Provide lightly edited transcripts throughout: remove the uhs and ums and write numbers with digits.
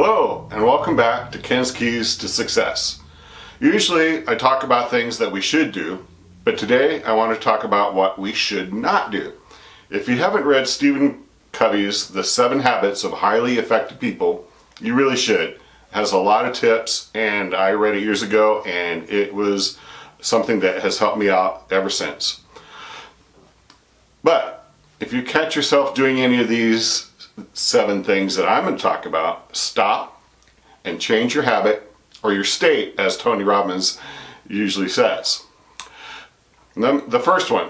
Hello, and welcome back to Ken's Keys to Success. Usually I talk about things that we should do, but today I want to talk about what we should not do. If you haven't read Stephen Covey's The 7 Habits of Highly Effective People, you really should. It has a lot of tips, and I read it years ago, and it was something that has helped me out ever since. But if you catch yourself doing any of these 7 things that I'm going to talk about, stop and change your habit or your state, as Tony Robbins usually says. The first one,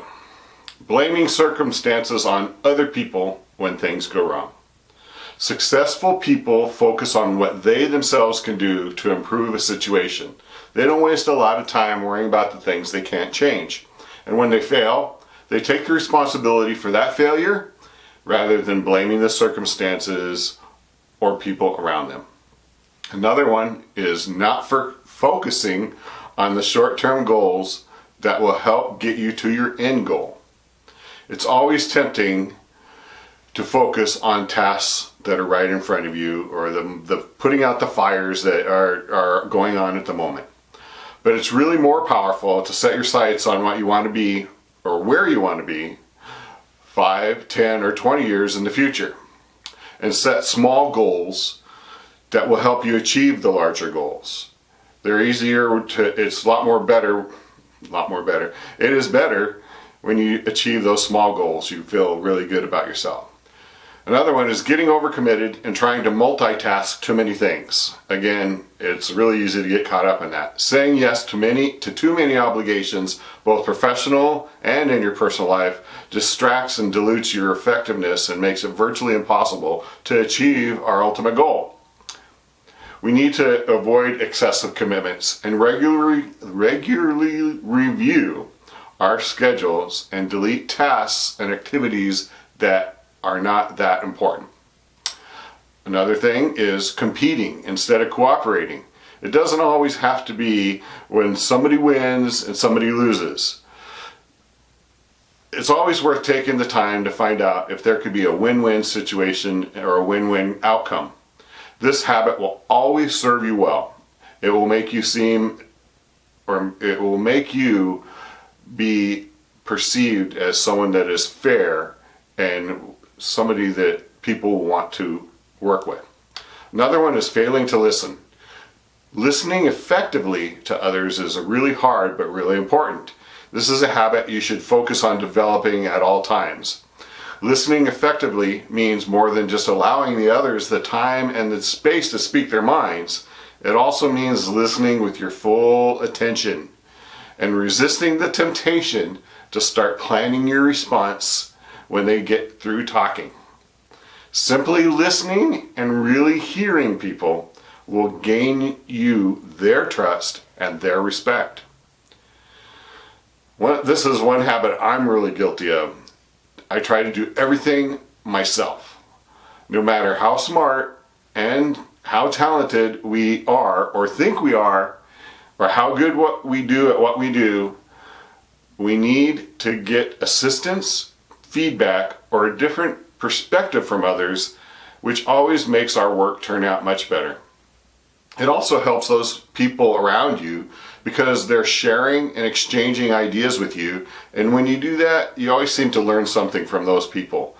blaming circumstances on other people when things go wrong. Successful people focus on what they themselves can do to improve a situation. They don't waste a lot of time worrying about the things they can't change. And when they fail, they take the responsibility for that failure rather than blaming the circumstances or people around them. Another one is not focusing on the short-term goals that will help get you to your end goal. It's always tempting to focus on tasks that are right in front of you, or the putting out the fires that are going on at the moment. But it's really more powerful to set your sights on what you want to be or where you want to be 5, 10, or 20 years in the future, and set small goals that will help you achieve the larger goals. They're easier to, it's a lot more better. It is better when you achieve those small goals. You feel really good about yourself. Another one is getting overcommitted and trying to multitask too many things. Again, it's really easy to get caught up in that. Saying yes to too many obligations, both professional and in your personal life, distracts and dilutes your effectiveness and makes it virtually impossible to achieve our ultimate goal. We need to avoid excessive commitments and regularly review our schedules and delete tasks and activities that are not that important. Another thing is competing instead of cooperating. It doesn't always have to be when somebody wins and somebody loses. It's always worth taking the time to find out if there could be a win-win situation or a win-win outcome. This habit will always serve you well. It will make you be perceived as someone that is fair and somebody that people want to work with. Another one is failing to listen. Listening effectively to others is really hard but really important. This is a habit you should focus on developing at all times. Listening effectively means more than just allowing the others the time and the space to speak their minds. It also means listening with your full attention and resisting the temptation to start planning your response when they get through talking. Simply listening and really hearing people will gain you their trust and their respect. This is one habit I'm really guilty of. I try to do everything myself. No matter how smart and how talented we are or think we are, or how good what we do at what we do, we need to get assistance, feedback, or a different perspective from others, which always makes our work turn out much better. It also helps those people around you because they're sharing and exchanging ideas with you, and when you do that, you always seem to learn something from those people.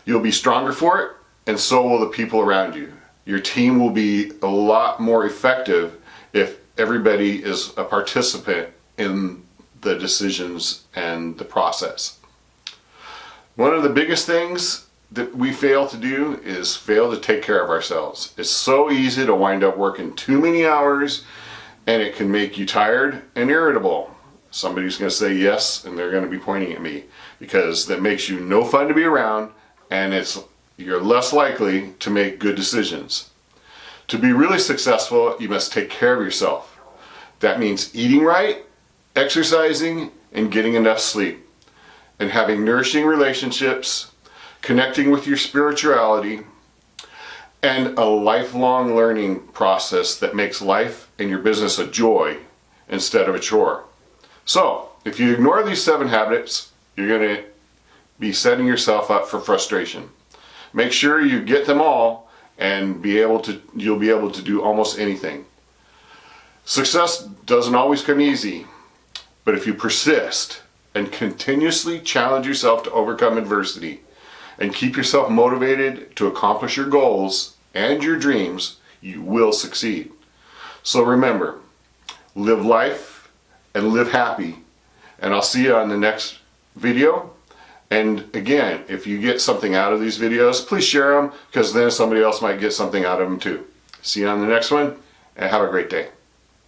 You'll be stronger for it, and so will the people around you. Your team will be a lot more effective if everybody is a participant in the decisions and the process. One of the biggest things that we fail to do is fail to take care of ourselves. It's so easy to wind up working too many hours, and it can make you tired and irritable. Somebody's going to say yes, and they're going to be pointing at me, because that makes you no fun to be around, and you're less likely to make good decisions. To be really successful, you must take care of yourself. That means eating right, exercising, and getting enough sleep, and having nourishing relationships, connecting with your spirituality, and a lifelong learning process that makes life and your business a joy instead of a chore. So, if you ignore these 7 habits, you're going to be setting yourself up for frustration. Make sure you get them all and you'll be able to do almost anything. Success doesn't always come easy, but if you persist and continuously challenge yourself to overcome adversity and keep yourself motivated to accomplish your goals and your dreams, you will succeed. So remember, live life and live happy, and I'll see you on the next video. And again, if you get something out of these videos, please share them, because then somebody else might get something out of them too. See you on the next one, and have a great day.